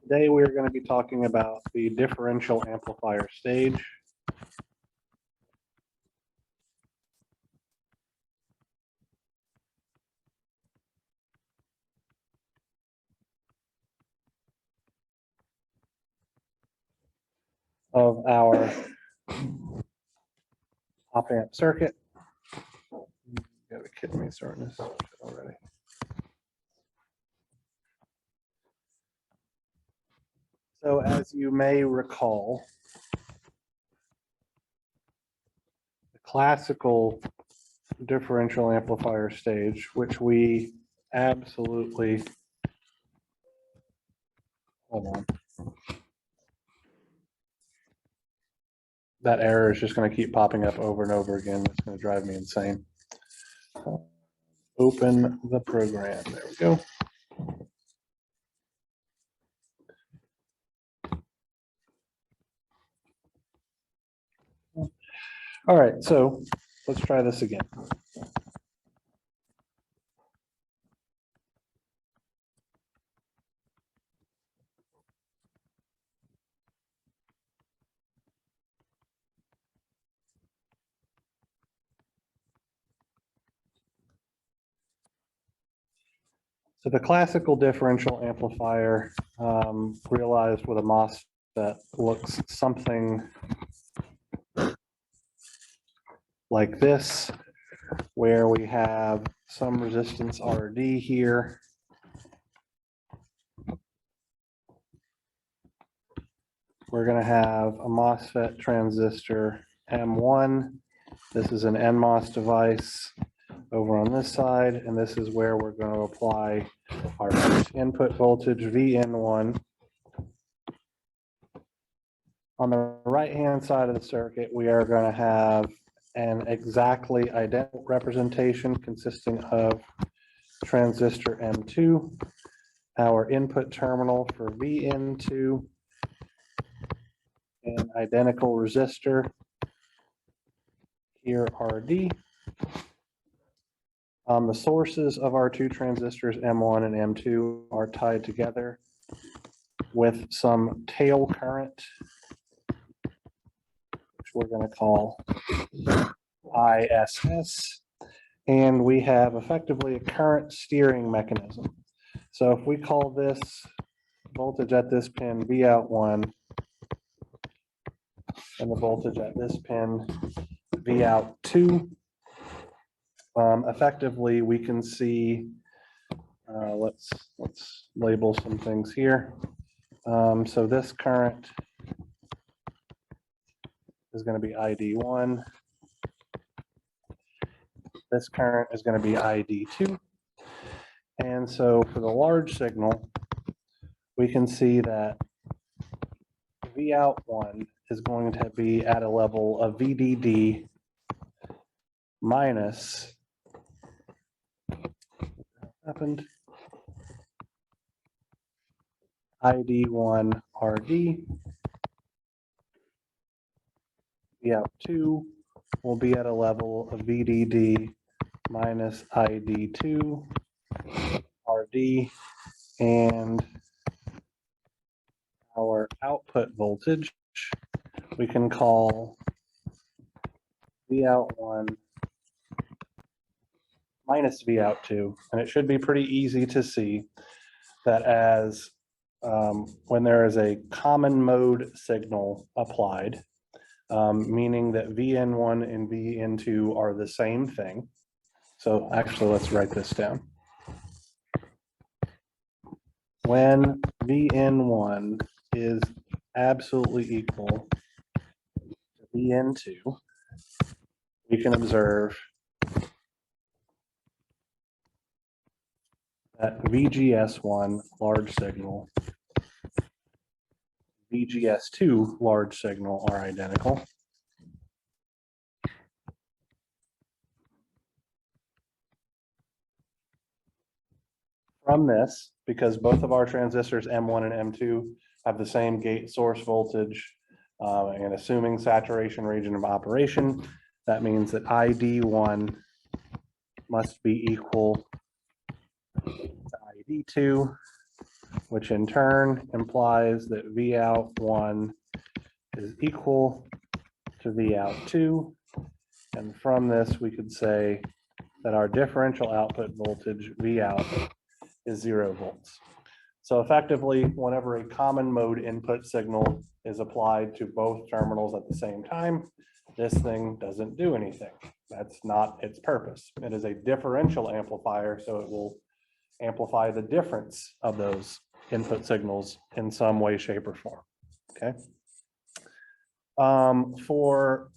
Today we're going to be talking about the differential amplifier stage. Of our op-amp circuit. You gotta be kidding me starting this already. So as you may recall, the classical differential amplifier stage, which we absolutely, hold on. That error is just going to keep popping up over and over again. It's going to drive me insane. Open the program. There we go. All right, so let's try this again. So the classical differential amplifier realized with a MOSFET looks something like this, where we have some resistance RD here. We're going to have a MOSFET transistor M1. This is an NMOS device over on this side, and this is where we're going to apply our first input voltage, VN1. On the right-hand side of the circuit, we are going to have an exactly identical representation consisting of transistor M2, our input terminal for VN2, an identical resistor here, RD. The sources of our two transistors, M1 and M2, are tied together with some tail current, which we're going to call ISS. And we have effectively a current steering mechanism. So if we call this voltage at this pin Vout1, and the voltage at this pin Vout2, effectively we can see, let's label some things here. So this current is going to be ID1. This current is going to be ID2. And so for the large signal, we can see that Vout1 is going to be at a level of VDD minus ID1 RD. Vout2 will be at a level of VDD minus ID2 RD, and our output voltage we can call Vout1 minus Vout2, and it should be pretty easy to see that as when there is a common mode signal applied, meaning that VN1 and VN2 are the same thing. So actually, let's write this down. When VN1 is absolutely equal to VN2, we can observe that VGS1 large signal, VGS2 large signal are identical. From this, because both of our transistors M1 and M2 have the same gate source voltage, and assuming saturation region of operation, that means that ID1 must be equal to ID2 which in turn implies that Vout1 is equal to Vout2. And from this, we could say that our differential output voltage Vout is 0 volts. So effectively, whenever a common mode input signal is applied to both terminals at the same time, this thing doesn't do anything. That's not its purpose. It is a differential amplifier, so it will amplify the difference of those input signals in some way, shape, or form. Okay. For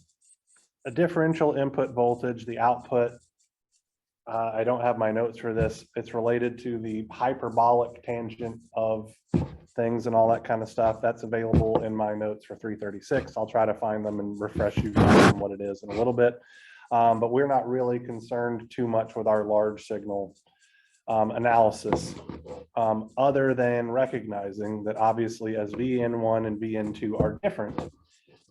a differential input voltage, the output, I don't have my notes for this. It's related to the hyperbolic tangent of things and all that kind of stuff. That's available in my notes for 336. I'll try to find them and refresh you guys on what it is in a little bit. But we're not really concerned too much with our large signal analysis, other than recognizing that obviously as VN1 and VN2 are different,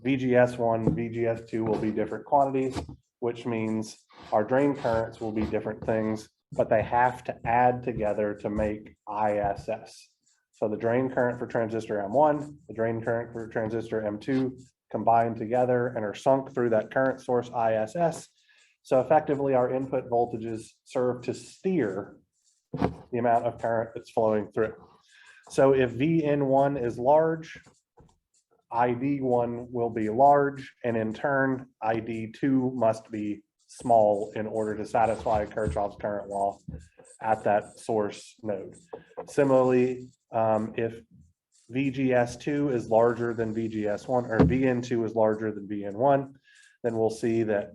VGS1 and VGS2 will be different quantities, which means our drain currents will be different things, but they have to add together to make ISS. So the drain current for transistor M1, the drain current for transistor M2 combine together and are sunk through that current source ISS. So effectively our input voltages serve to steer the amount of current that's flowing through. So if VN1 is large, ID1 will be large, and in turn, ID2 must be small in order to satisfy Kirchhoff's current law at that source node. Similarly, if VGS2 is larger than VGS1, or VN2 is larger than VN1, then we'll see that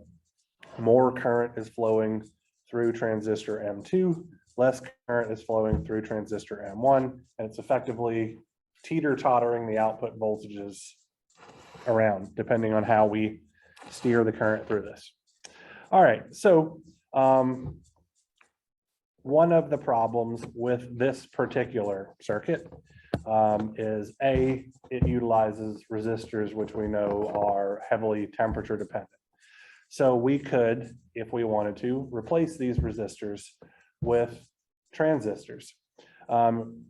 more current is flowing through transistor M2, less current is flowing through transistor M1, and it's effectively teeter-tottering the output voltages around, depending on how we steer the current through this. All right, so one of the problems with this particular circuit is it utilizes resistors, which we know are heavily temperature dependent. So we could, if we wanted to, replace these resistors with transistors.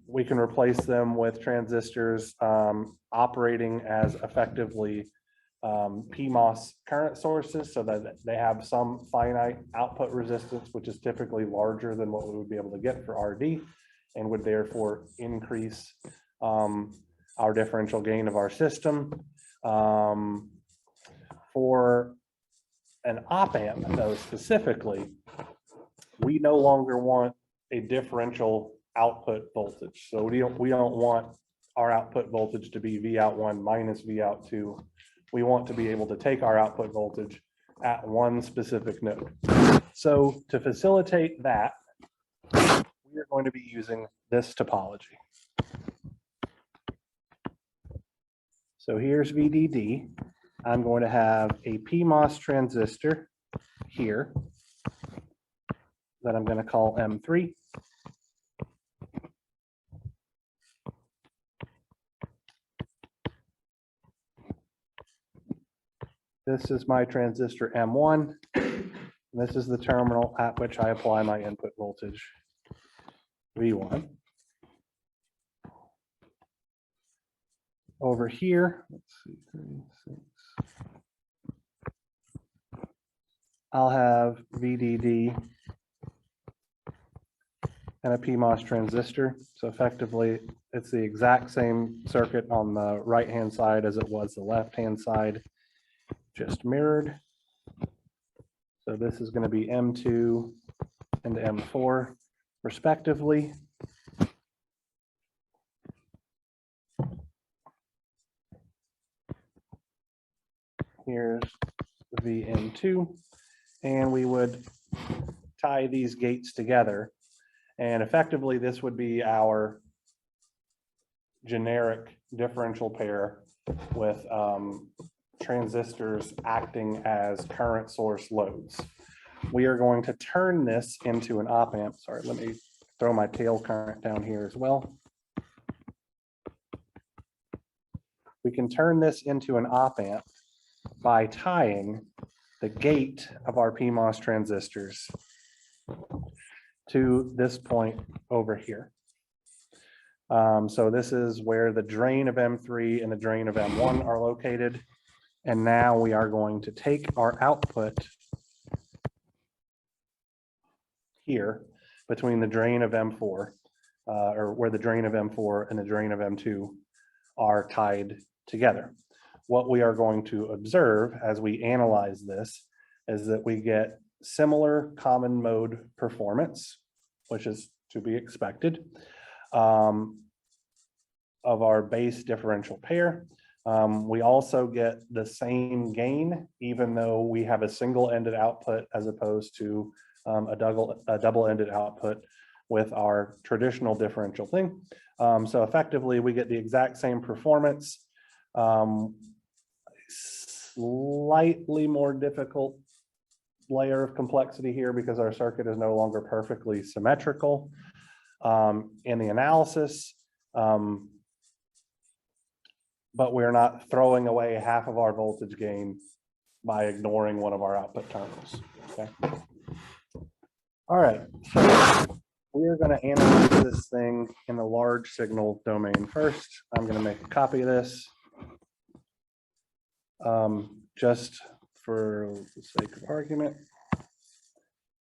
We can replace them with transistors operating as effectively PMOS current sources, so that they have some finite output resistance, which is typically larger than what we would be able to get for RD, and would therefore increase our differential gain of our system. For an op amp, though, specifically, we no longer want a differential output voltage. So we don't want our output voltage to be Vout1 minus Vout2. We want to be able to take our output voltage at one specific node. So to facilitate that, we are going to be using this topology. So here's VDD. I'm going to have a PMOS transistor here that I'm going to call M3. This is my transistor M1. And this is the terminal at which I apply my input voltage, V1. Over here, let's see, 36. I'll have VDD and a PMOS transistor. So effectively, it's the exact same circuit on the right-hand side as it was the left-hand side, just mirrored. So this is going to be M2 and M4 respectively. Here's VN2, and we would tie these gates together, and effectively this would be our generic differential pair with transistors acting as current source loads. We are going to turn this into an op amp. Sorry, let me throw my tail current down here as well. We can turn this into an op amp by tying the gate of our PMOS transistors to this point over here. So this is where the drain of M3 and the drain of M1 are located. And now we are going to take our output here between the drain of M4, or where the drain of M4 and the drain of M2 are tied together. What we are going to observe as we analyze this is that we get similar common mode performance, which is to be expected, of our base differential pair. We also get the same gain, even though we have a single-ended output as opposed to a double-ended output with our traditional differential thing. So effectively, we get the exact same performance, slightly more difficult layer of complexity here because our circuit is no longer perfectly symmetrical in the analysis. But we're not throwing away half of our voltage gain by ignoring one of our output terminals. Okay. All right, so we're going to analyze this thing in the large signal domain first. I'm going to make a copy of this just for the sake of argument.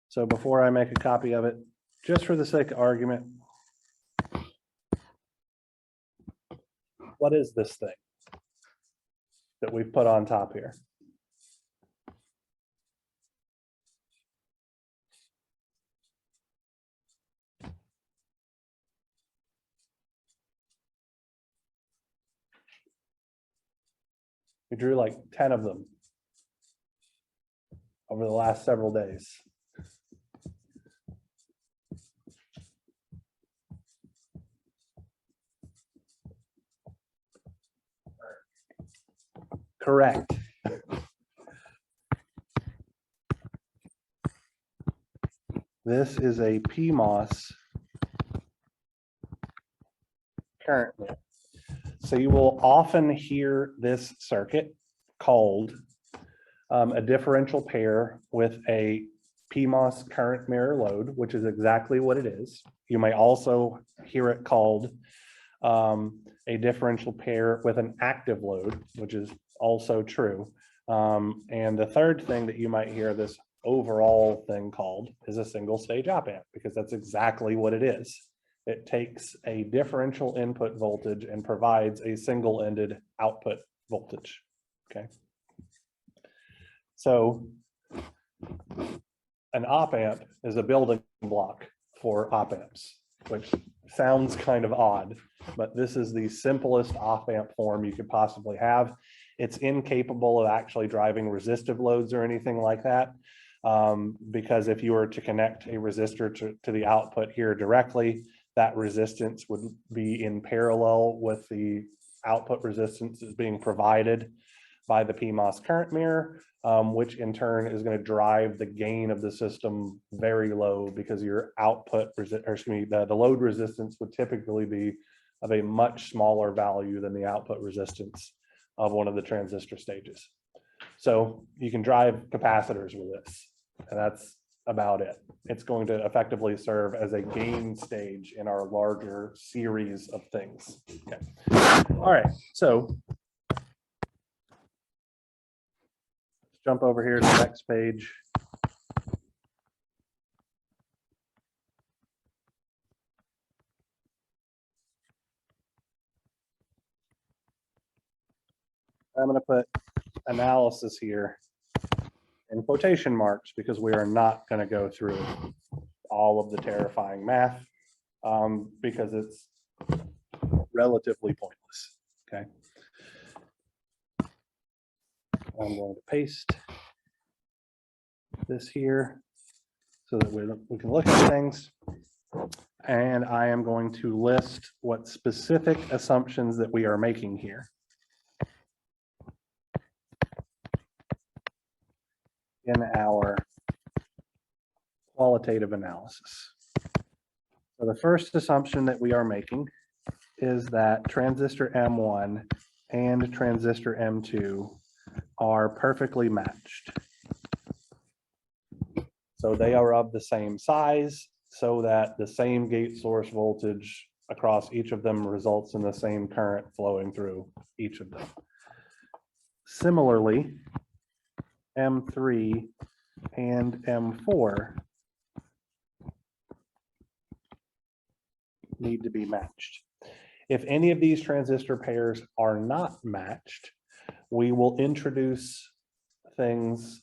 So before I make a copy of it, just for the sake of argument, what is this thing that we've put on top here? We drew like 10 of them over the last several days. Correct. This is a PMOS current mirror. So you will often hear this circuit called a differential pair with a PMOS current mirror load, which is exactly what it is. You may also hear it called a differential pair with an active load, which is also true. And the third thing that you might hear this overall thing called is a single stage op amp, because that's exactly what it is. It takes a differential input voltage and provides a single-ended output voltage. Okay. So an op amp is a building block for op amps, which sounds kind of odd, but this is the simplest op amp form you could possibly have. It's incapable of actually driving resistive loads or anything like that, because if you were to connect a resistor to the output here directly, that resistance would be in parallel with the output resistance that's being provided by the PMOS current mirror, which in turn is going to drive the gain of the system very low, because your output, the load resistance would typically be of a much smaller value than the output resistance of one of the transistor stages. So you can drive capacitors with this, and that's about it. It's going to effectively serve as a gain stage in our larger series of things. Okay. All right, so let's jump over here to the next page. I'm going to put analysis here in quotation marks because we are not going to go through all of the terrifying math because it's relatively pointless. Okay. I'm going to paste this here so that we can look at things. And I am going to list what specific assumptions that we are making here in our qualitative analysis. So the first assumption that we are making is that transistor M1 and transistor M2 are perfectly matched. So they are of the same size so that the same gate source voltage across each of them results in the same current flowing through each of them. Similarly, M3 and M4 need to be matched. If any of these transistor pairs are not matched, we will introduce things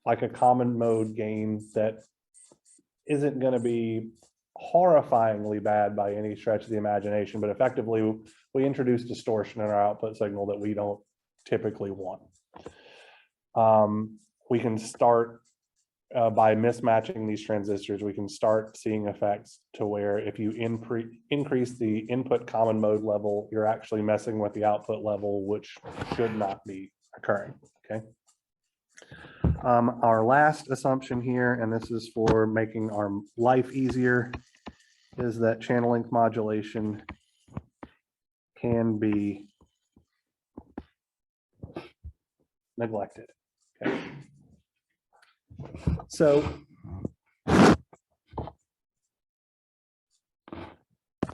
like a common mode gain that isn't going to be horrifyingly bad by any stretch of the imagination, but effectively we introduce distortion in our output signal that we don't typically want. We can start by mismatching these transistors, we can start seeing effects to where if you increase the input common mode level, you're actually messing with the output level, which should not be occurring, okay? Our last assumption here, and this is for making our life easier, is that channel length modulation can be neglected, okay? So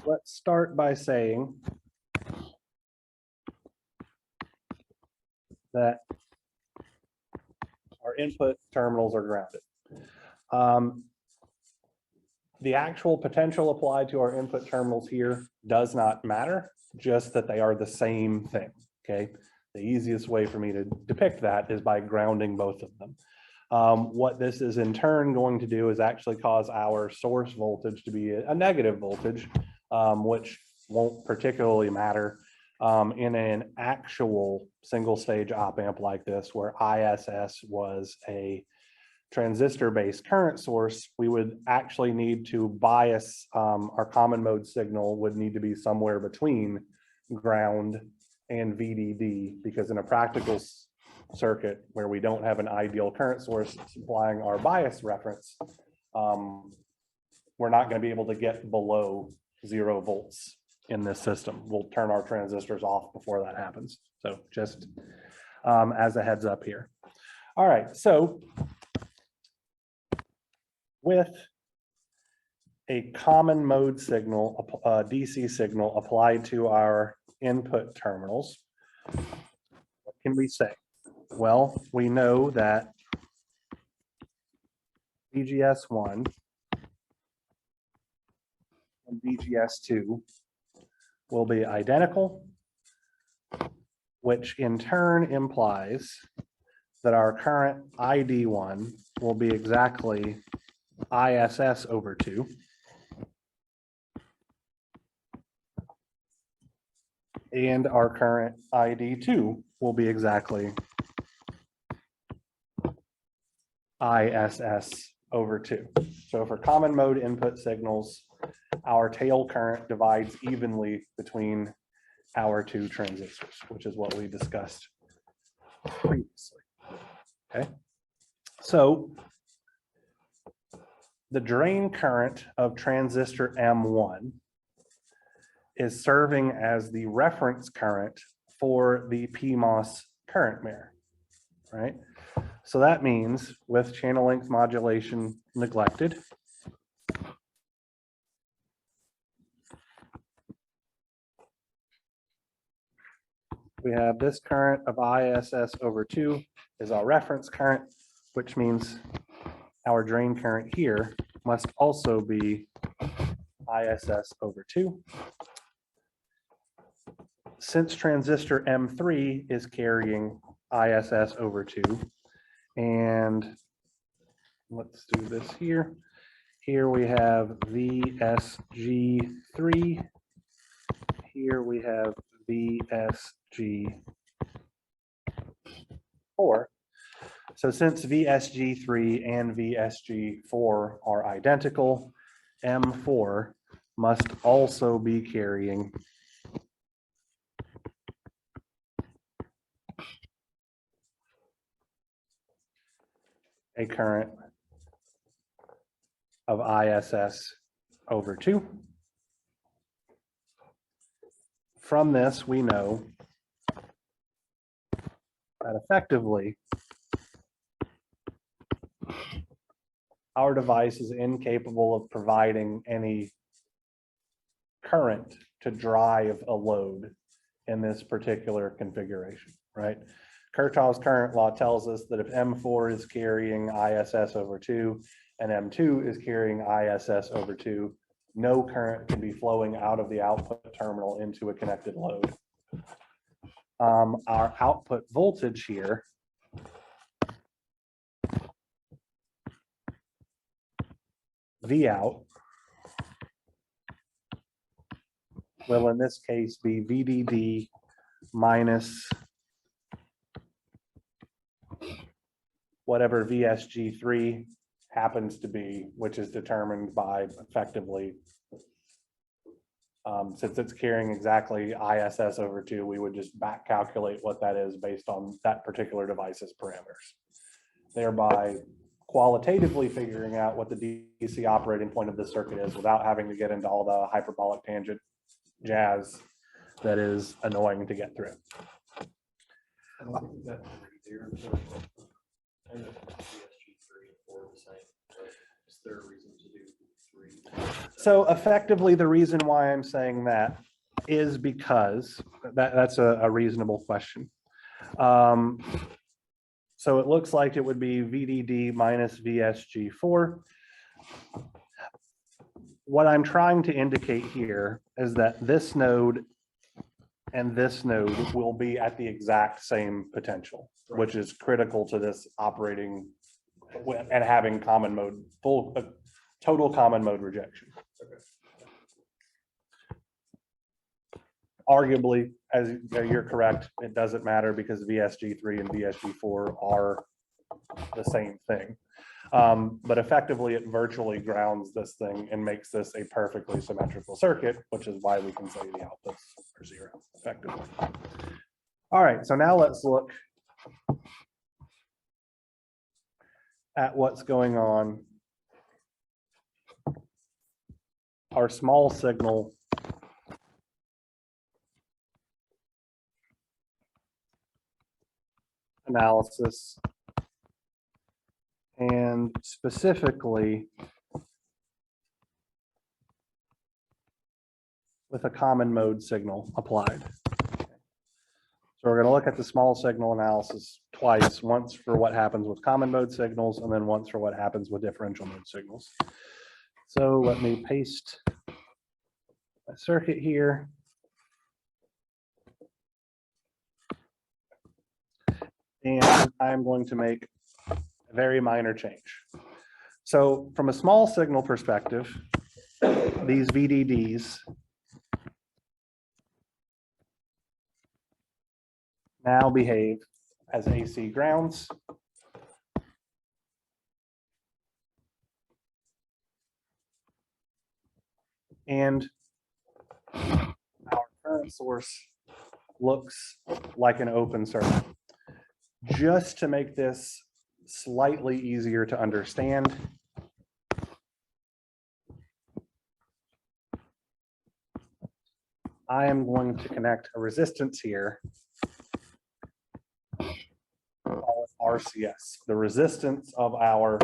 let's start by saying that our input terminals are grounded. The actual potential applied to our input terminals here does not matter, just that they are the same thing, okay? The easiest way for me to depict that is by grounding both of them. What this is in turn going to do is actually cause our source voltage to be a negative voltage, which won't particularly matter in an actual single stage op amp like this, where ISS was a transistor-based current source. We would actually need to bias our common mode signal would need to be somewhere between ground and VDD, because in a practical circuit where we don't have an ideal current source supplying our bias reference, we're not going to be able to get below 0 volts in this system. We'll turn our transistors off before that happens. So just as a heads up here. All right, so with a common mode signal, DC signal applied to our input terminals, what can we say? Well, we know that VGS1 and VGS2 will be identical, which in turn implies that our current ID1 will be exactly ISS over 2. And our current ID2 will be exactly ISS over 2. So for common mode input signals, our tail current divides evenly between our two transistors, which is what we discussed previously. Okay, so the drain current of transistor M1 is serving as the reference current for the PMOS current mirror, right? So that means with channel length modulation neglected, we have this current of ISS over 2 is our reference current, which means our drain current here must also be ISS over 2. Since transistor M3 is carrying ISS over 2, and let's do this here. Here we have VSG3. Here we have VSG4. So since VSG3 and VSG4 are identical, M4 must also be carrying a current of ISS over 2. From this, we know that effectively our device is incapable of providing any current to drive a load in this particular configuration, right? Kirchhoff's current law tells us that if M4 is carrying ISS over 2 and M2 is carrying ISS over 2, no current can be flowing out of the output terminal into a connected load. Our output voltage here V out will in this case be VDD minus whatever VSG3 happens to be, which is determined by effectively, since it's carrying exactly ISS over 2, we would just back calculate what that is based on that particular device's parameters, thereby qualitatively figuring out what the DC operating point of this circuit is without having to get into all the hyperbolic tangent jazz that is annoying to get through. So effectively, the reason why I'm saying that is because that's a reasonable question. So it looks like it would be VDD minus VSG4. What I'm trying to indicate here is that this node and this node will be at the exact same potential, which is critical to this operating and having common mode, total common mode rejection. Arguably, as you're correct, it doesn't matter because VSG3 and VSG4 are the same thing. But effectively, it virtually grounds this thing and makes this a perfectly symmetrical circuit, which is why we can say the outputs are 0 effectively. All right, so now let's look at what's going on. Our small signal analysis, and specifically with a common mode signal applied. So we're going to look at the small signal analysis twice, once for what happens with common mode signals and then once for what happens with differential mode signals. So let me paste a circuit here. And I'm going to make a very minor change. So from a small signal perspective, these VDDs now behave as AC grounds. And our current source looks like an open circuit. Just to make this slightly easier to understand, I am going to connect a resistance here, call it RCS, the resistance of our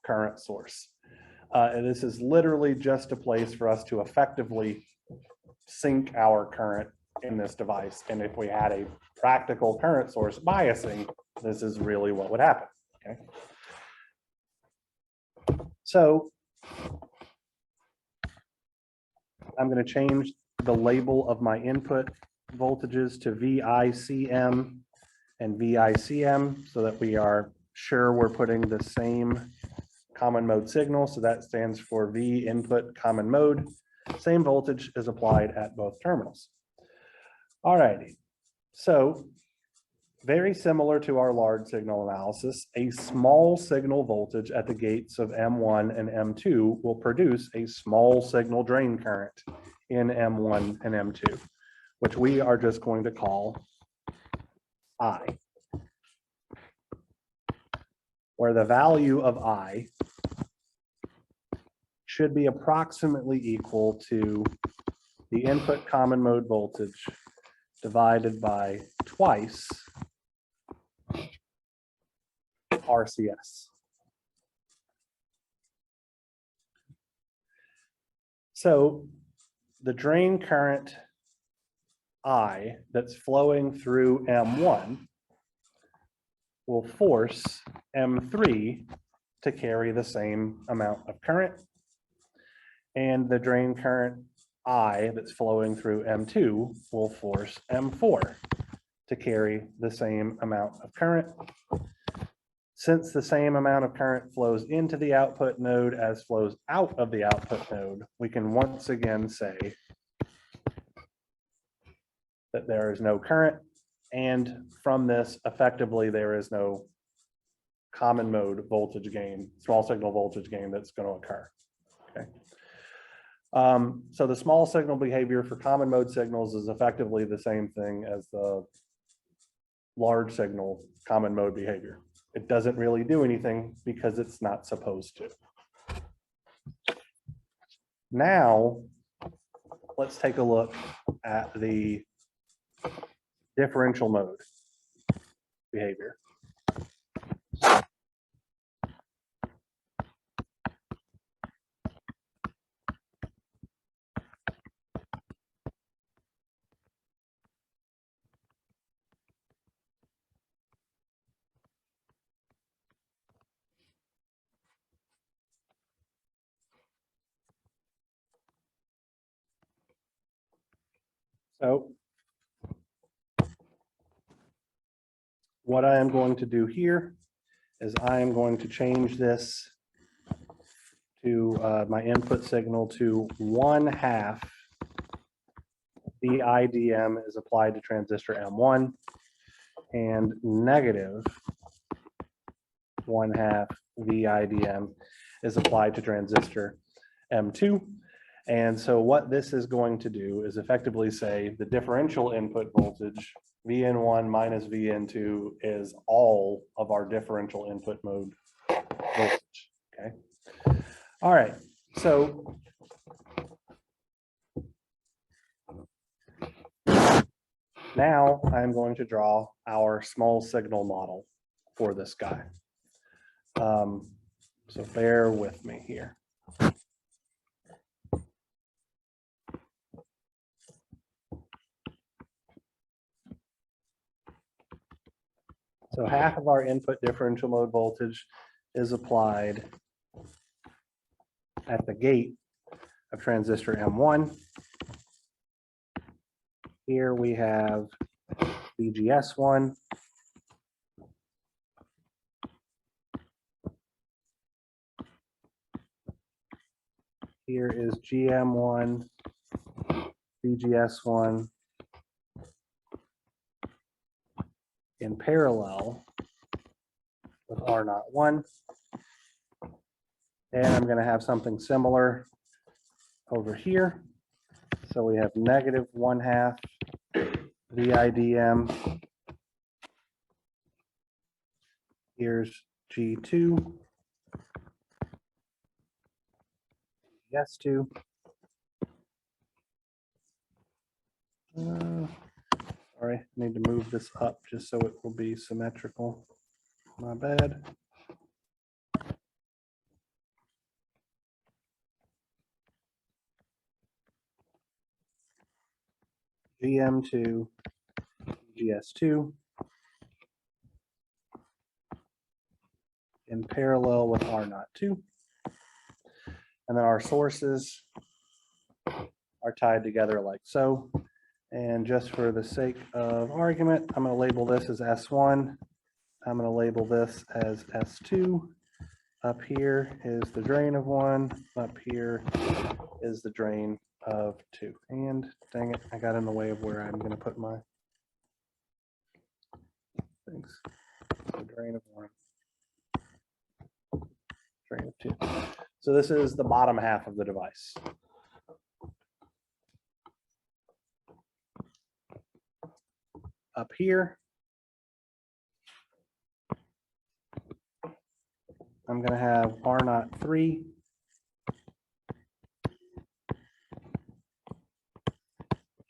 current source. And this is literally just a place for us to effectively sync our current in this device. And if we had a practical current source biasing, this is really what would happen. Okay. So I'm going to change the label of my input voltages to VICM and VICM so that we are sure we're putting the same common mode signal. So that stands for V input common mode. Same voltage is applied at both terminals. All righty, so very similar to our large signal analysis, a small signal voltage at the gates of M1 and M2 will produce a small signal drain current in M1 and M2, which we are just going to call I, where the value of I should be approximately equal to the input common mode voltage divided by twice RCS. So the drain current I that's flowing through M1 will force M3 to carry the same amount of current. And the drain current I that's flowing through M2 will force M4 to carry the same amount of current. Since the same amount of current flows into the output node as flows out of the output node, we can once again say that there is no current, and from this, effectively, there is no common mode voltage gain, small signal voltage gain that's going to occur. Okay. So the small signal behavior for common mode signals is effectively the same thing as the large signal common mode behavior. It doesn't really do anything because it's not supposed to. Now, let's take a look at the differential mode behavior. So what I am going to do here is I am going to change this to my input signal to 1/2 the IDM is applied to transistor M1 and negative 1/2 the IDM is applied to transistor M2. And so what this is going to do is effectively say the differential input voltage VN1 minus VN2 is all of our differential input mode voltage. Okay. All right. So now I'm going to draw our small signal model for this guy. So bear with me here. So half of our input differential mode voltage is applied at the gate of transistor M1. Here we have VGS1. Here is GM1, VGS1 in parallel with R01. And I'm going to have something similar over here. So we have negative 1/2 VIDM. Here's G2, S2. Sorry, I need to move this up just so it will be symmetrical. My bad. GM2, GS2 in parallel with R02. And then our sources are tied together like so. And just for the sake of argument, I'm going to label this as S1. I'm going to label this as S2. Up here is the drain of 1. Up here is the drain of 2. And dang it, I got in the way of where I'm going to put my things. So drain of 1, drain of 2. So this is the bottom half of the device. Up here, I'm going to have R03,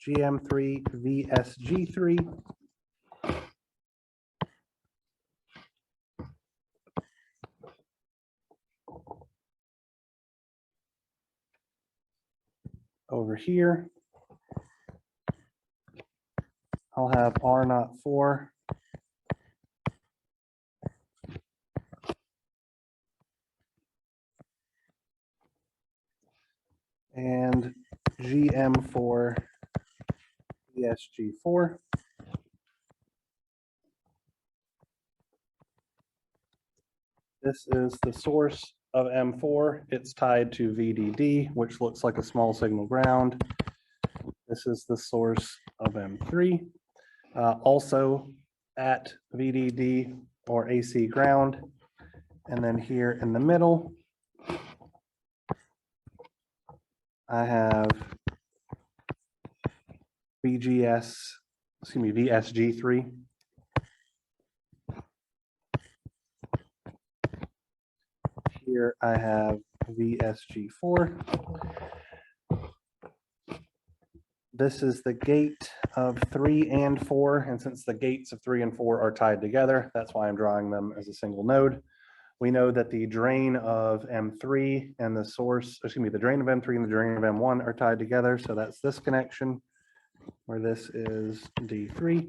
GM3, VSG3, over here, I'll have R04 and GM4 ESG4. This is the source of M4. It's tied to VDD, which looks like a small signal ground. This is the source of M3. Also at VDD or AC ground. And then here in the middle, I have VSG3. Here I have VSG4. This is the gate of 3 and 4, and since the gates of 3 and 4 are tied together, that's why I'm drawing them as a single node. We know that the drain of M3 and the source, excuse me, the drain of M3 and the drain of M1 are tied together, so that's this connection, where this is D3.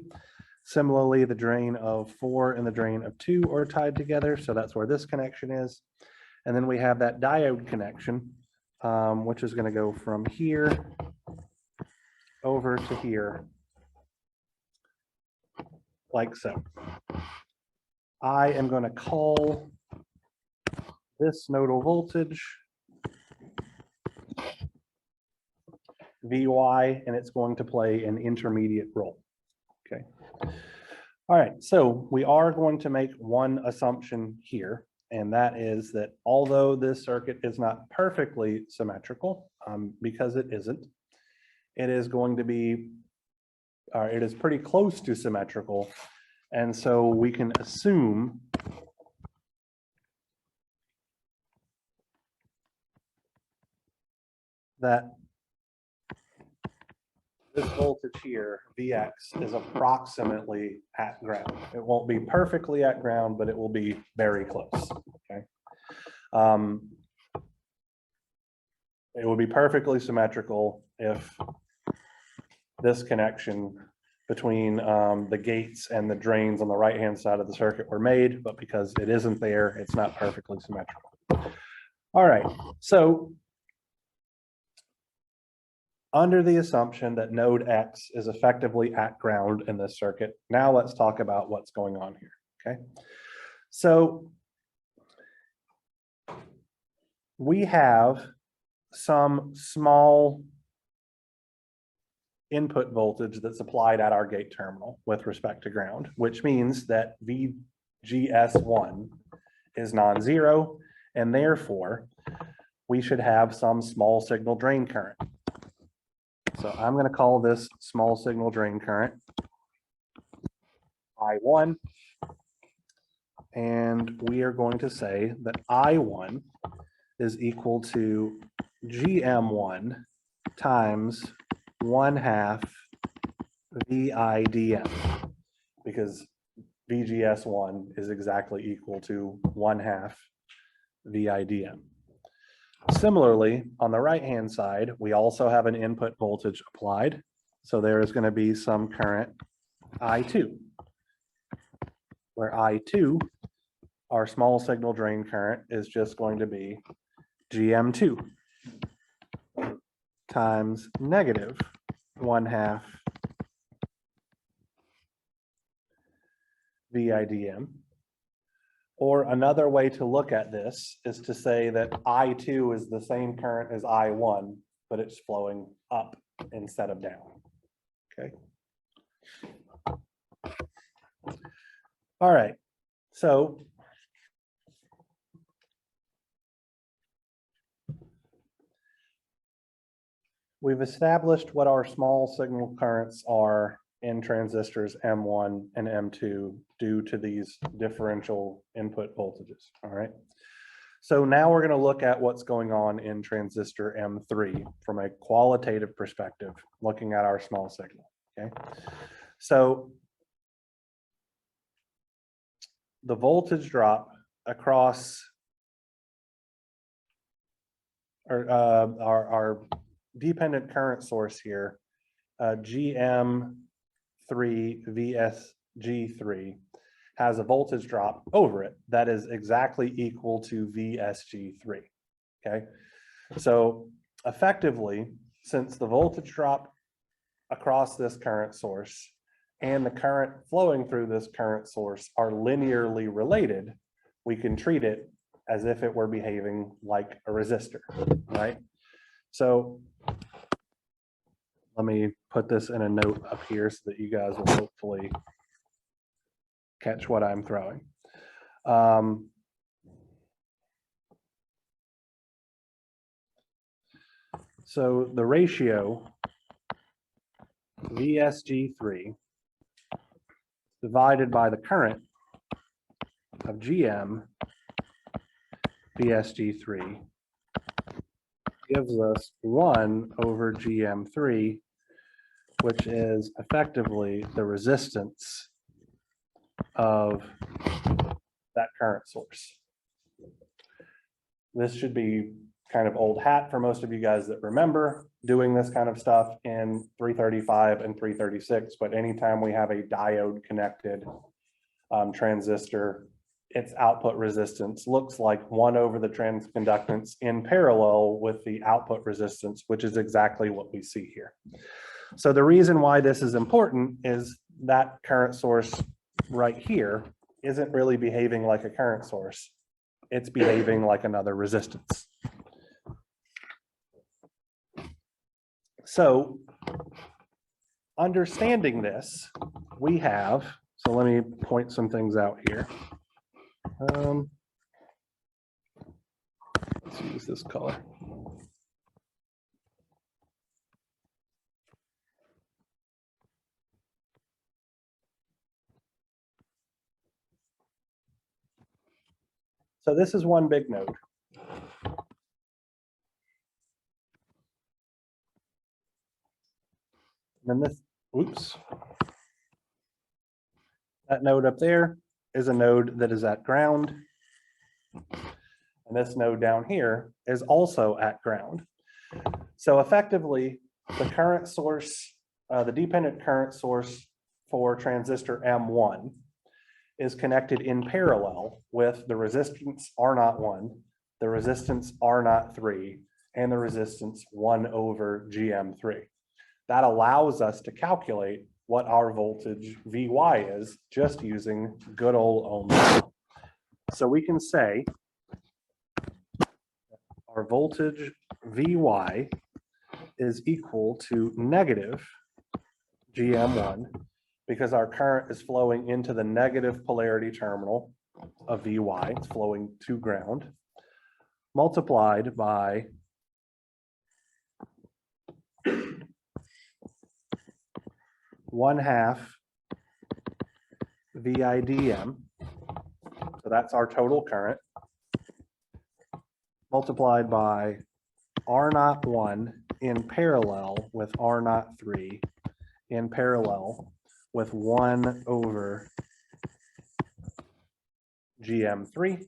Similarly, the drain of 4 and the drain of 2 are tied together, so that's where this connection is. And then we have that diode connection, which is going to go from here over to here, like so. I am going to call this nodal voltage Vy, and it's going to play an intermediate role. Okay. All right, so we are going to make one assumption here, and that is that although this circuit is not perfectly symmetrical, because it isn't, it is going to be, it is pretty close to symmetrical. And so we can assume that this voltage here, Vx, is approximately at ground. It won't be perfectly at ground, but it will be very close, okay? It will be perfectly symmetrical if this connection between the gates and the drains on the right-hand side of the circuit were made, but because it isn't there, it's not perfectly symmetrical. All right, so under the assumption that node X is effectively at ground in this circuit, now let's talk about what's going on here, okay? So we have some small input voltage that's applied at our gate terminal with respect to ground, which means that VGS1 is non-zero, and therefore we should have some small signal drain current. So I'm going to call this small signal drain current I1, and we are going to say that I1 is equal to GM1 times 1/2 VIDM, because VGS1 is exactly equal to 1/2 VIDM. Similarly, on the right-hand side, we also have an input voltage applied. So there is going to be some current I2, where I2, our small signal drain current, is just going to be GM2 times negative 1/2 VIDM. Or another way to look at this is to say that I2 is the same current as I1, but it's flowing up instead of down. Okay. All right. So we've established what our small signal currents are in transistors M1 and M2 due to these differential input voltages, all right? So now we're gonna look at what's going on in transistor M3 from a qualitative perspective, looking at our small signal, okay? So the voltage drop across our dependent current source here, GM3 VSG3, has a voltage drop over it that is exactly equal to VSG3. Okay, so effectively, since the voltage drop across this current source and the current flowing through this current source are linearly related, we can treat it as if it were behaving like a resistor, right? So let me put this in a note up here so that you guys will hopefully catch what I'm throwing. So the ratio VSG3 divided by the current of GM VSG3 gives us 1 over GM3, which is effectively the resistance of that current source. This should be kind of old hat for most of you guys that remember doing this kind of stuff in 335 and 336, but anytime we have a diode connected transistor, its output resistance looks like 1 over the transconductance in parallel with the output resistance, which is exactly what we see here. So the reason why this is important is that current source right here isn't really behaving like a current source. It's behaving like another resistance. So understanding this, we have, so let me point some things out here. Let's use this color. So this is one big node. And then this, oops. That node up there is a node that is at ground. And this node down here is also at ground. So effectively, the current source, the dependent current source for transistor M1 is connected in parallel with the resistance R01, the resistance R03, and the resistance 1 over GM3. That allows us to calculate what our voltage Vy is just using good old Ohm's law. So we can say our voltage Vy is equal to negative GM1 because our current is flowing into the negative polarity terminal of Vy, it's flowing to ground, multiplied by 1/2 VIDM, so that's our total current, multiplied by R01 in parallel with R03 in parallel with 1 over GM3.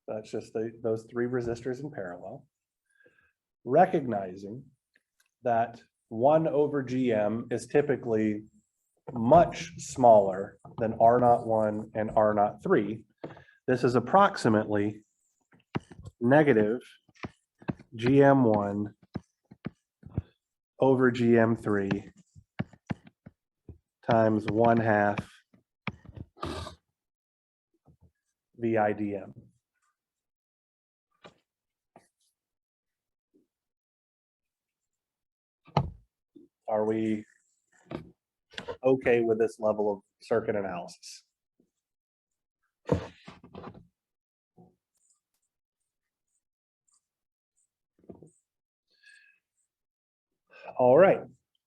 That's just those 3 resistors in parallel. Recognizing that 1 over GM is typically much smaller than R01 and R03. This is approximately negative GM1 over GM3 times 1/2 VIDM. Are we okay with this level of circuit analysis? All right,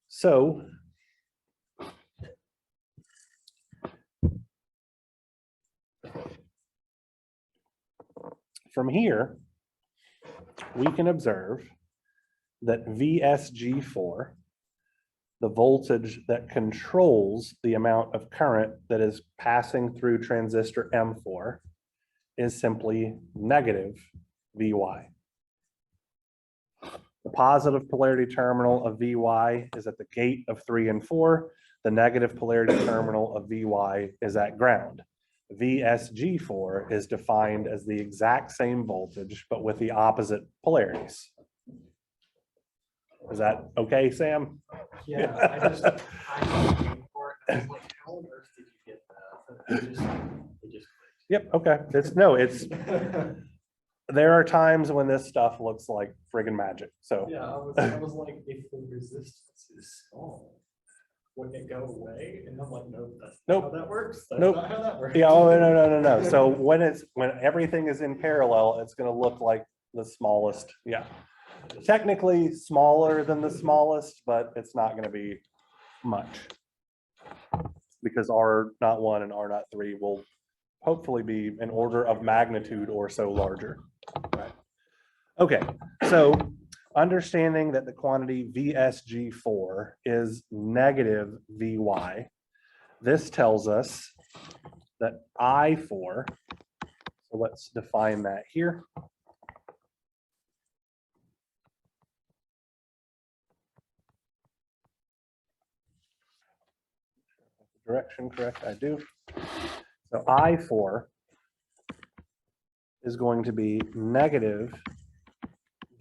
so from here, we can observe that VSG4, the voltage that controls the amount of current that is passing through transistor M4 is simply negative Vy. The positive polarity terminal of Vy is at the gate of 3 and 4. The negative polarity terminal of Vy is at ground. VSG4 is defined as the exact same voltage, but with the opposite polarities. Is that okay, Sam? Yeah, I was like, how on earth did you get that? It just Yep, okay. It's there are times when this stuff looks like friggin' magic. So yeah, I was like, if the resistance is small, wouldn't it go away? And I'm like, nope, that's not how that works. That's Nope. not how that works. yeah, oh no. So when everything is in parallel, it's gonna look like the smallest. Yeah. Technically smaller than the smallest, but it's not gonna be much. Because R01 and R03 will hopefully be an order of magnitude or so larger. Right. Okay, so understanding that the quantity VSG4 is negative Vy, this tells us that I4, so let's define that here. Direction correct, I do. So I4 is going to be negative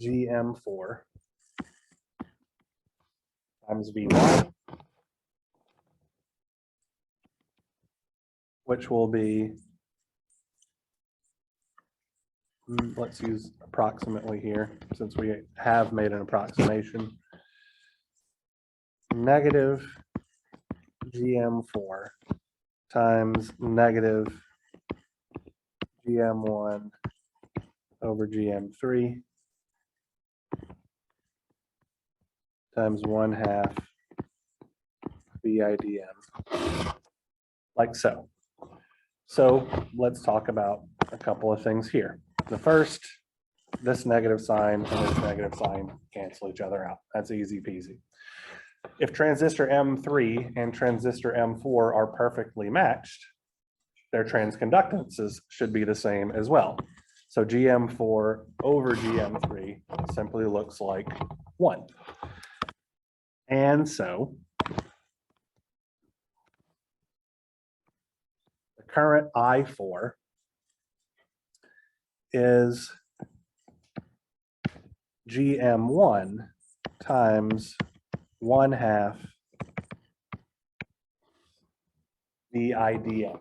GM4 times Vy, which will be, let's use approximately here, since we have made an approximation. Negative GM4 times negative GM1 over GM3 times 1/2 VIDM, like so. So let's talk about a couple of things here. The first, this negative sign and this negative sign cancel each other out. That's easy peasy. If transistor M3 and transistor M4 are perfectly matched, their transconductances should be the same as well. So GM4 over GM3 simply looks like 1. And so the current I4 is GM1 times 1/2 VIDM.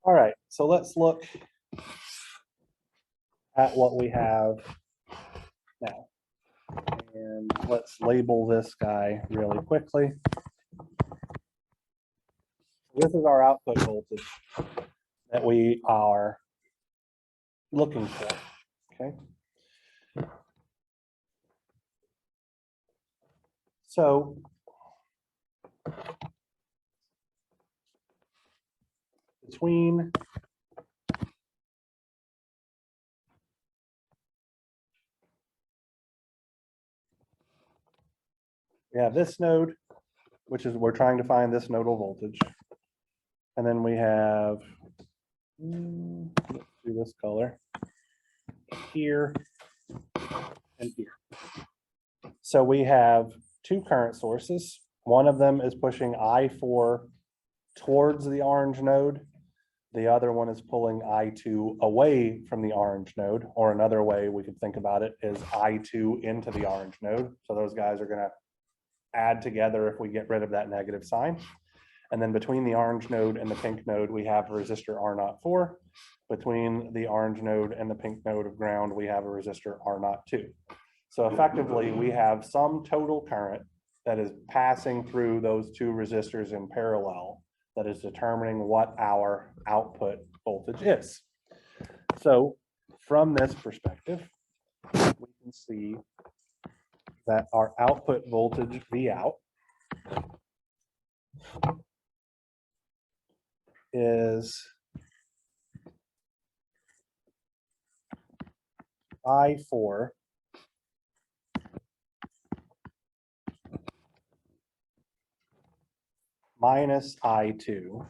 All right, so let's look at what we have now. And let's label this guy really quickly. This is our output voltage that we are looking for, okay? So between we have this node, which is we're trying to find this nodal voltage. And then we have, let's do this color, here and here. So we have two current sources. One of them is pushing I4 towards the orange node. The other one is pulling I2 away from the orange node, or another way we could think about it is I2 into the orange node. So those guys are going to add together if we get rid of that negative sign. And then between the orange node and the pink node, we have a resistor R04. Between the orange node and the pink node of ground, we have a resistor R02. So effectively, we have some total current that is passing through those two resistors in parallel that is determining what our output voltage is. So from this perspective, we can see that our output voltage V out is I4 minus I2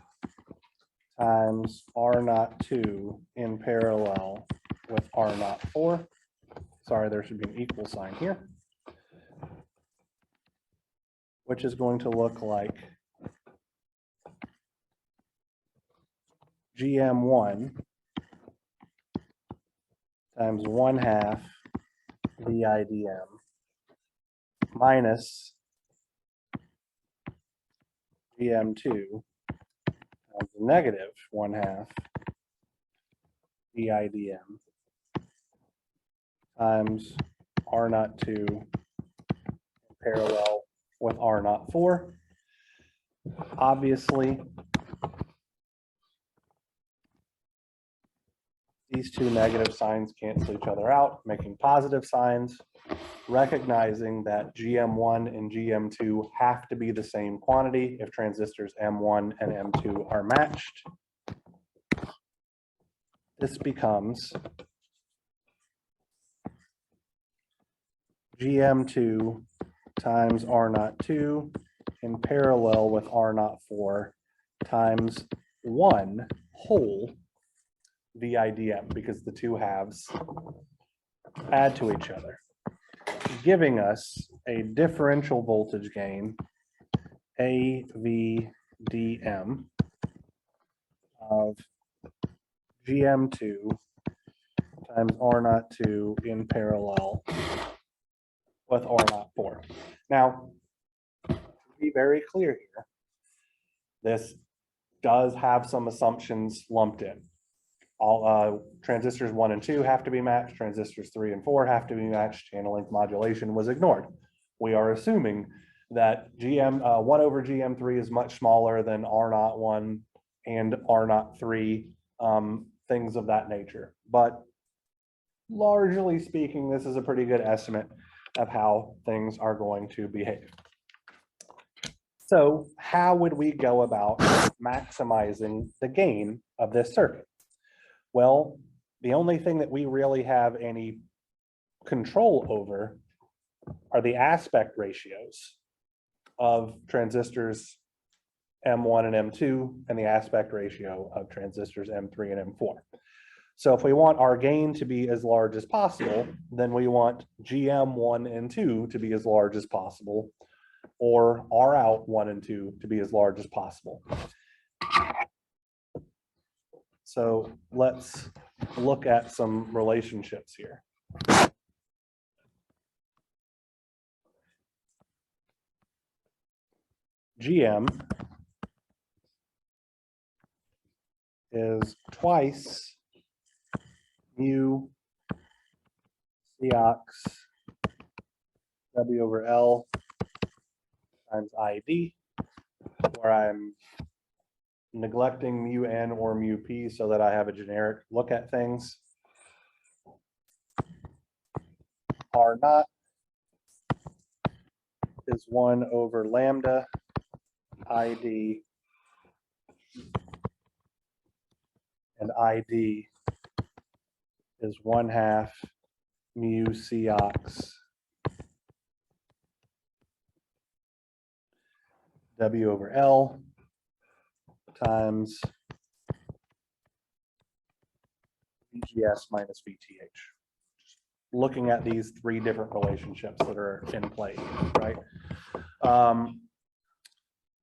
times R02 in parallel with R04. Sorry, there should be an equal sign here, which is going to look like GM1 times 1/2 VIDM minus GM2 times negative 1/2 VIDM times R02 parallel with R04. Obviously, these two negative signs cancel each other out, making positive signs, recognizing that GM1 and GM2 have to be the same quantity if transistors M1 and M2 are matched. This becomes GM2 times R02 in parallel with R04 times 1 whole VIDM, because the two halves add to each other, giving us a differential voltage gain, AVDM, of GM2 times R02 in parallel with R04. Now, to be very clear here, this does have some assumptions lumped in. All transistors 1 and 2 have to be matched, transistors 3 and 4 have to be matched, channel length modulation was ignored. We are assuming that GM1 over GM3 is much smaller than R01 and R03, things of that nature. But largely speaking, this is a pretty good estimate of how things are going to behave. So how would we go about maximizing the gain of this circuit? Well, the only thing that we really have any control over are the aspect ratios of transistors M1 and M2 and the aspect ratio of transistors M3 and M4. So if we want our gain to be as large as possible, then we want GM1 and 2 to be as large as possible, or R out 1 and 2 to be as large as possible. So let's look at some relationships here. GM is twice mu Cox W over L times ID, where I'm neglecting mu n or mu p so that I have a generic look at things. R naught is 1 over lambda ID, and ID is 1/2 mu Cox W over L times VGS minus VTH. Looking at these three different relationships that are in play, right?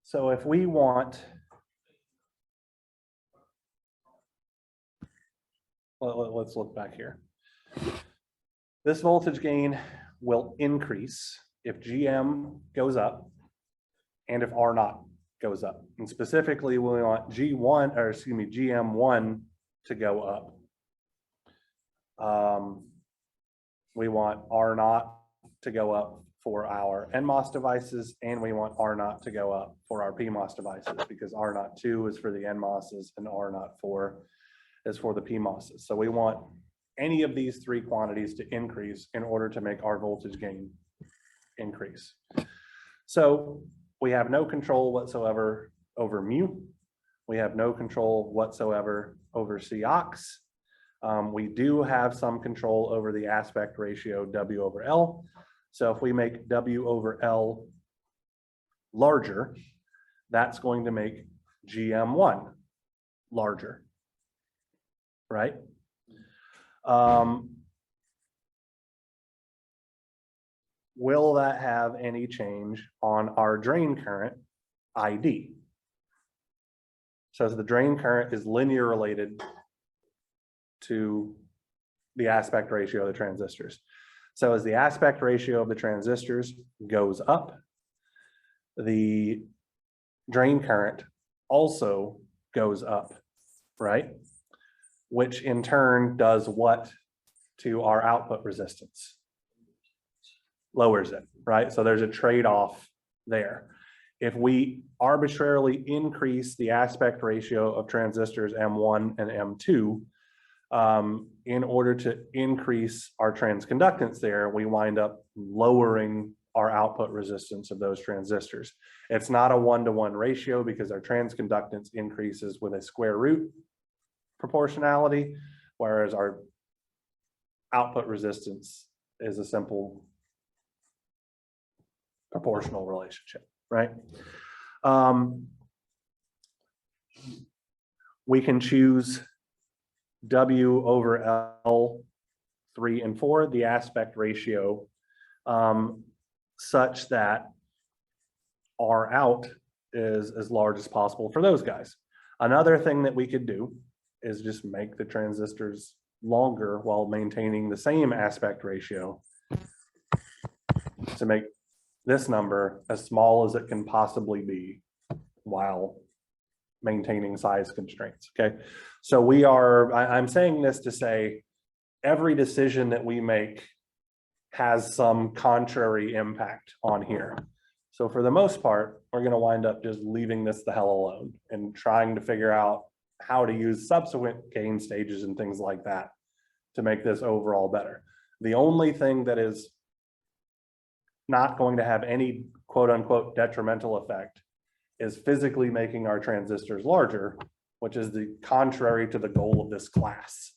So if we want, let's look back here. This voltage gain will increase if GM goes up and if R naught goes up. And specifically, we want GM1 to go up. We want R naught to go up for our NMOS devices, and we want R naught to go up for our PMOS devices, because R naught 2 is for the NMOSs and R naught 4 is for the PMOSs. So we want any of these three quantities to increase in order to make our voltage gain increase. So we have no control whatsoever over mu. We have no control whatsoever over Cox. We do have some control over the aspect ratio W over L. So if we make W over L larger, that's going to make GM1 larger, right? Will that have any change on our drain current ID? So the drain current is linear related to the aspect ratio of the transistors. So as the aspect ratio of the transistors goes up, the drain current also goes up, right? Which in turn does what to our output resistance? Lowers it, right? So there's a trade-off there. If we arbitrarily increase the aspect ratio of transistors M1 and M2, in order to increase our transconductance there, we wind up lowering our output resistance of those transistors. It's not a 1-to-1 ratio because our transconductance increases with a square root proportionality, whereas our output resistance is a simple proportional relationship, right? We can choose W over L 3 and 4, the aspect ratio, such that R out is as large as possible for those guys. Another thing that we could do is just make the transistors longer while maintaining the same aspect ratio to make this number as small as it can possibly be while maintaining size constraints, okay? So I'm saying this to say every decision that we make has some contrary impact on here. So for the most part, we're gonna wind up just leaving this the hell alone and trying to figure out how to use subsequent gain stages and things like that to make this overall better. The only thing that is not going to have any quote unquote detrimental effect is physically making our transistors larger, which is the contrary to the goal of this class,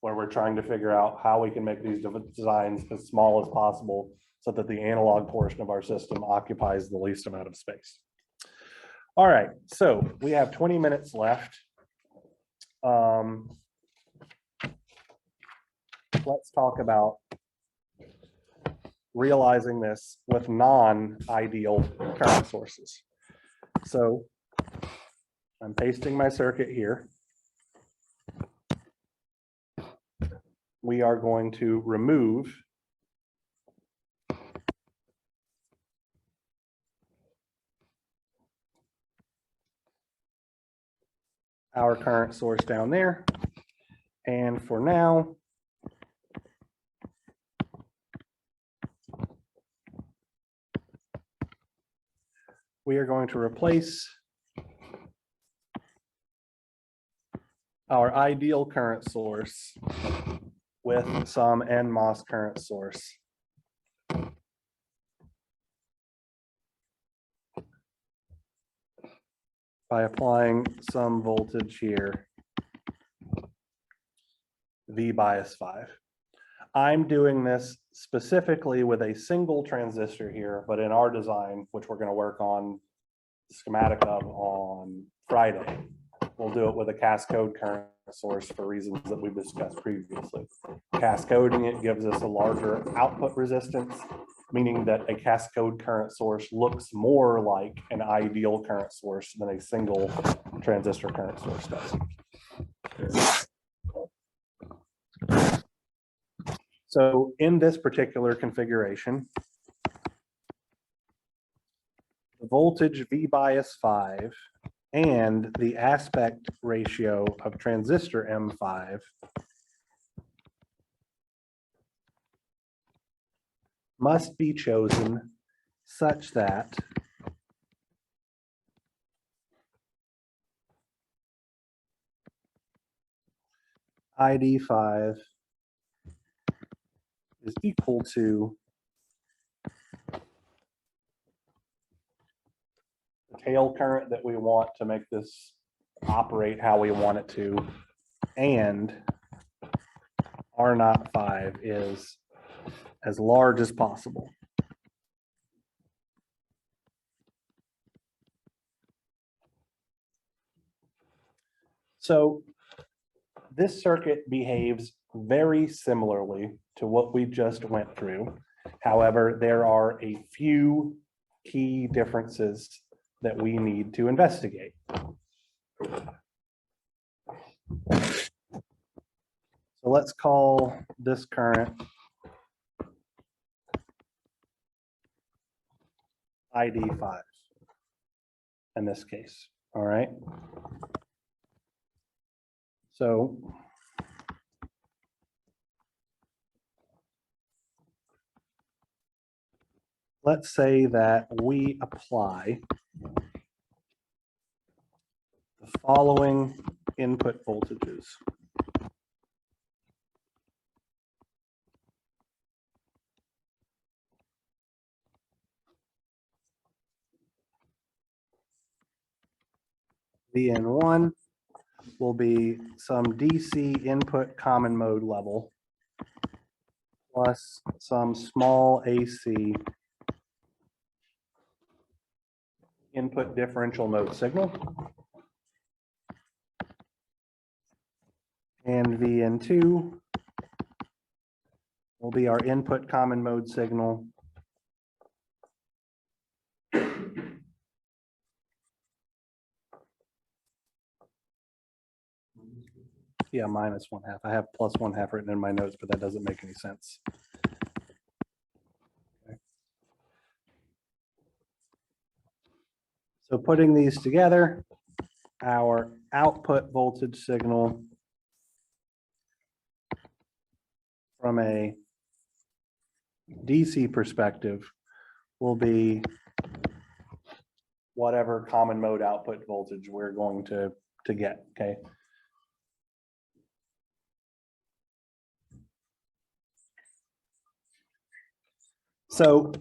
where we're trying to figure out how we can make these designs as small as possible so that the analog portion of our system occupies the least amount of space. All right, so we have 20 minutes left. Let's talk about realizing this with non-ideal current sources. So I'm pasting my circuit here. We are going to remove our current source down there. And for now, we are going to replace our ideal current source with some NMOS current source. By applying some voltage here, V bias 5. I'm doing this specifically with a single transistor here, but in our design, which we're going to work on the schematic of on Friday, we'll do it with a cascode current source for reasons that we've discussed previously. Cascoding it gives us a larger output resistance, meaning that a cascode current source looks more like an ideal current source than a single transistor current source does. So in this particular configuration, the voltage V bias 5 and the aspect ratio of transistor M5 must be chosen such that ID5 is equal to the tail current that we want to make this operate how we want it to, and R05 is as large as possible. So this circuit behaves very similarly to what we just went through. However, there are a few key differences that we need to investigate. So let's call this current ID5 in this case, all right? So let's say that we apply the following input voltages. VN1 will be some DC input common mode level plus some small AC input differential mode signal. And VN2 will be our input common mode signal yeah, -1/2. I have +1/2 written in my notes, but that doesn't make any sense. Okay. So putting these together, our output voltage signal from a DC perspective will be whatever common mode output voltage we're going to get, okay? So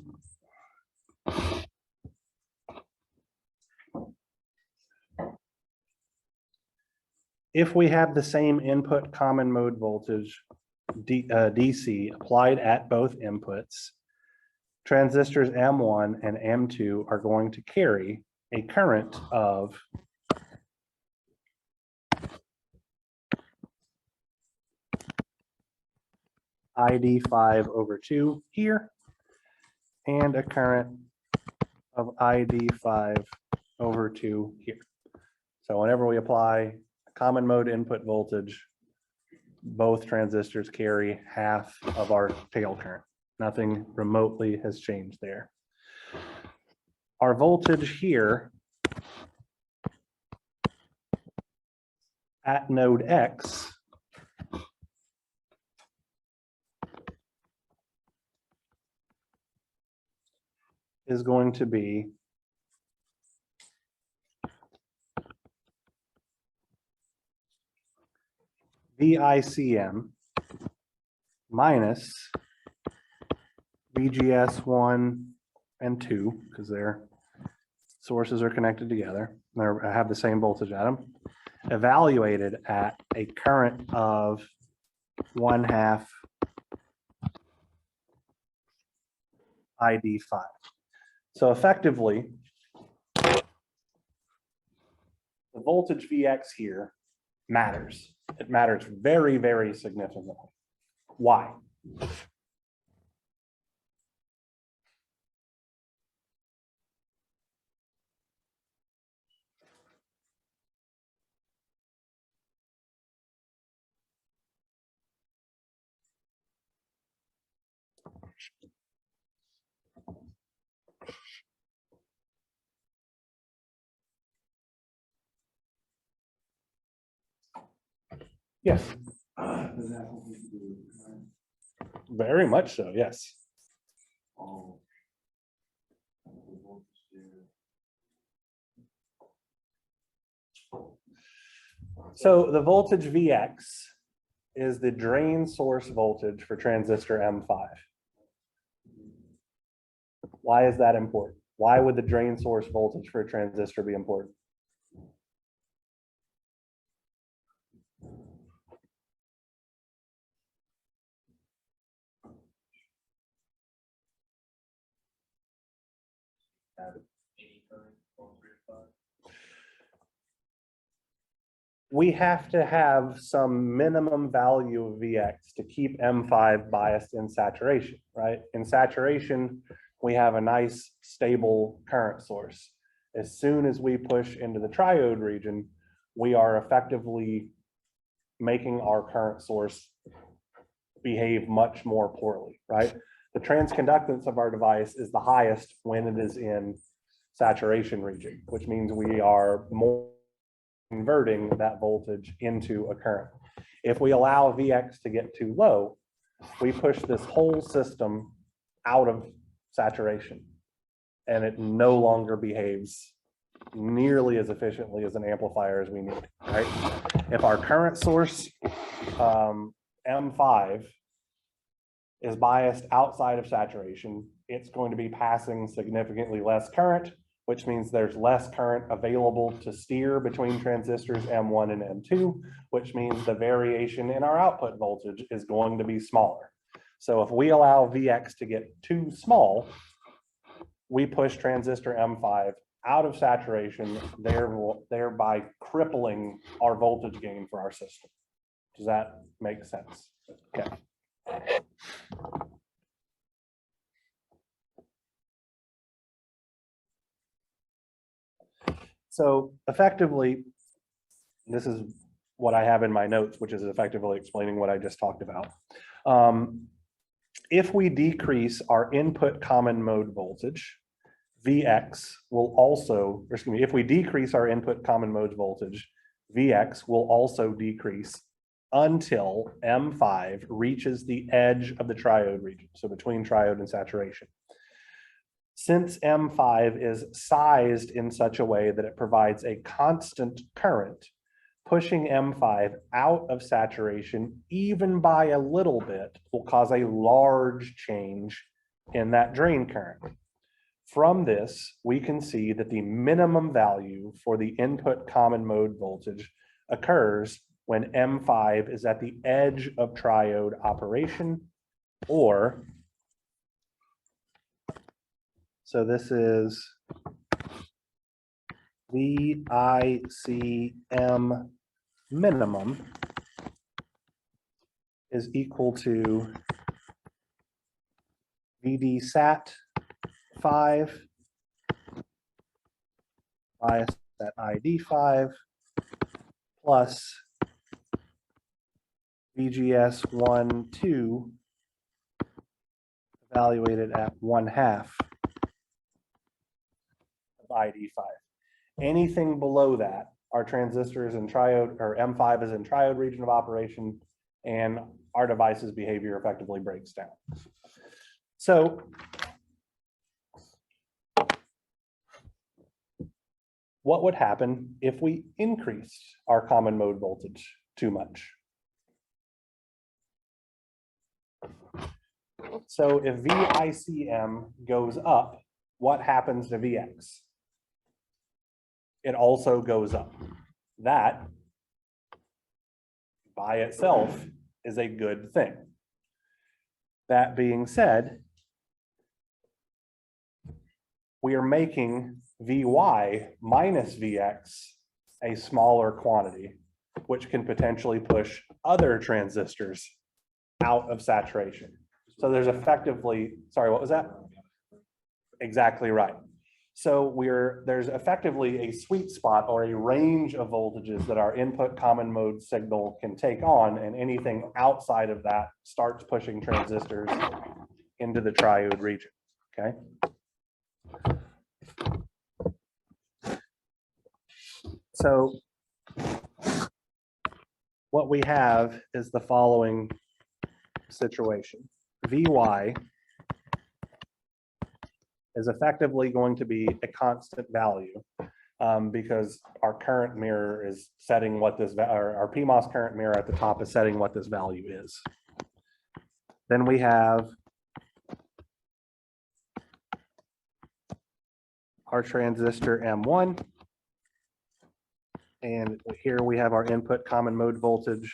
if we have the same input common mode voltage DC applied at both inputs, transistors M1 and M2 are going to carry a current of ID5/2 here and a current of ID5/2 here. So whenever we apply common mode input voltage, both transistors carry half of our tail current. Nothing remotely has changed there. Our voltage here at node X is going to be VICM minus VGS1 and 2, because their sources are connected together. They have the same voltage at them, evaluated at a current of 1/2 ID5. So effectively, the voltage Vx here matters. It matters very, very significantly. Why? Yes. Very much so, yes. So the voltage Vx is the drain source voltage for transistor M5. Why is that important? Why would the drain source voltage for a transistor be important? we have to have some minimum value of Vx to keep M5 biased in saturation, right? In saturation, we have a nice stable current source. As soon as we push into the triode region, we are effectively making our current source behave much more poorly, right? The transconductance of our device is the highest when it is in saturation region, which means we are more converting that voltage into a current. If we allow Vx to get too low, we push this whole system out of saturation and it no longer behaves nearly as efficiently as an amplifier as we need, right? If our current source, M5, is biased outside of saturation, it's going to be passing significantly less current, which means there's less current available to steer between transistors M1 and M2, which means the variation in our output voltage is going to be smaller. So if we allow Vx to get too small, we push transistor M5 out of saturation, thereby crippling our voltage gain for our system. Does that make sense? Okay. So effectively, this is what I have in my notes, which is effectively explaining what I just talked about. If we decrease our input common mode voltage, Vx will also, or excuse me, if we decrease our input common mode voltage, Vx will also decrease until M5 reaches the edge of the triode region, so between triode and saturation. Since M5 is sized in such a way that it provides a constant current, pushing M5 out of saturation, even by a little bit, will cause a large change in that drain current. From this, we can see that the minimum value for the input common mode voltage occurs when M5 is at the edge of triode operation, or, so this is VICM minimum is equal to VD sat 5 bias at ID 5 plus VGS 1, 2 evaluated at 1/2 of ID 5. Anything below that, our transistors in triode, or M5 is in triode region of operation, and our device's behavior effectively breaks down. So what would happen if we increased our common mode voltage too much? So if VICM goes up, what happens to Vx? It also goes up. That by itself is a good thing. That being said, we are making Vy minus Vx a smaller quantity, which can potentially push other transistors out of saturation. So there's effectively, sorry, what was that? Exactly right. So there's effectively a sweet spot or a range of voltages that our input common mode signal can take on, and anything outside of that starts pushing transistors into the triode region, okay? So what we have is the following situation. Vy is effectively going to be a constant value because our current mirror is setting what this, our PMOS current mirror at the top is setting what this value is. Then we have our transistor M1. And here we have our input common mode voltage.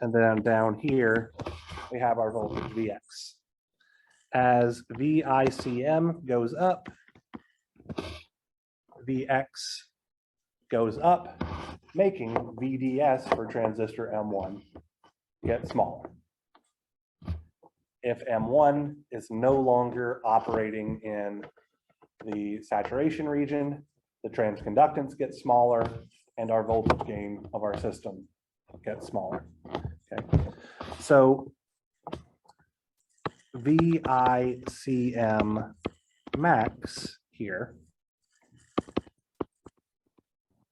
And then down here, we have our voltage Vx. As VICM goes up, Vx goes up, making VDS for transistor M1 get smaller. If M1 is no longer operating in the saturation region, the transconductance gets smaller and our voltage gain of our system gets smaller. Okay, so VICM max here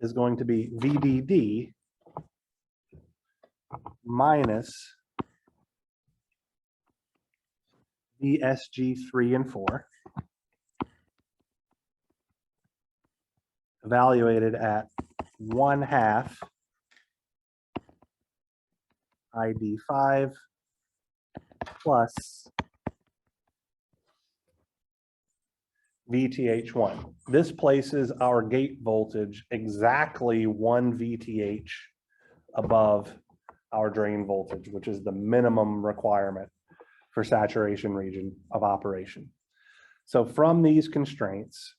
is going to be VDD minus VSG 3 and 4, evaluated at 1/2 ID5 plus VTH1. This places our gate voltage exactly 1 VTH above our drain voltage, which is the minimum requirement for saturation region of operation. So from these constraints,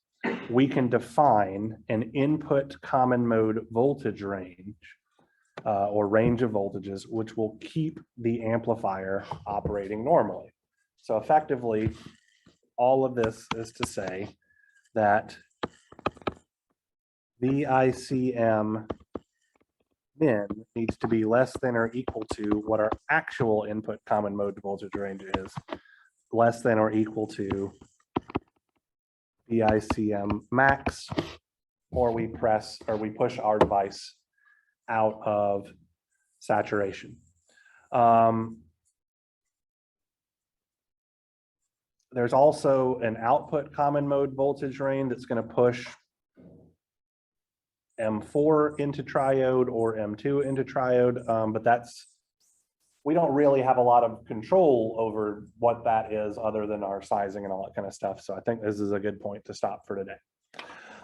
we can define an input common mode voltage range or range of voltages, which will keep the amplifier operating normally. So effectively, all of this is to say that VICM min needs to be less than or equal to what our actual input common mode voltage range is, less than or equal to VICM max, or we push our device out of saturation. There's also an output common mode voltage range that's going to push M4 into triode or M2 into triode, but we don't really have a lot of control over what that is other than our sizing and all that kind of stuff. So I think this is a good point to stop for today.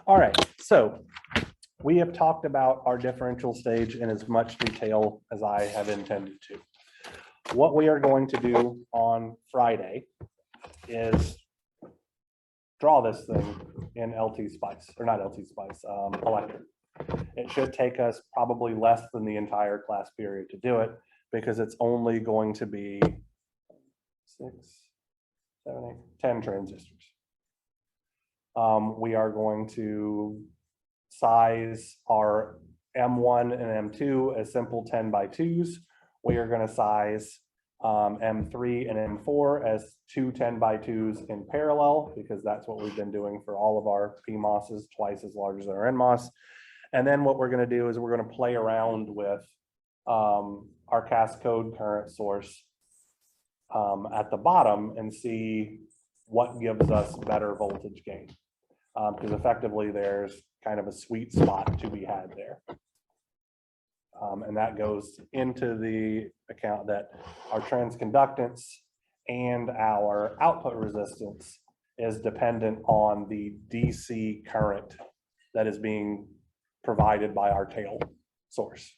All right, so we have talked about our differential stage in as much detail as I have intended to. What we are going to do on Friday is draw this thing in LT Spice, or not LT Spice, Electric. It should take us probably less than the entire class period to do it, because it's only going to be 6, 7, 8, 10 transistors. We are going to size our M1 and M2 as simple 10 by 2s. We are going to size M3 and M4 as 2 10 by 2s in parallel, because that's what we've been doing for all of our PMOSs, twice as large as our NMOS. And then what we're going to do is we're going to play around with our cascode current source at the bottom and see what gives us better voltage gain. Because effectively there's kind of a sweet spot to be had there. And that goes into the account that our transconductance and our output resistance is dependent on the DC current that is being provided by our tail source.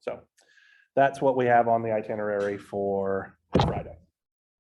So that's what we have on the itinerary for Friday.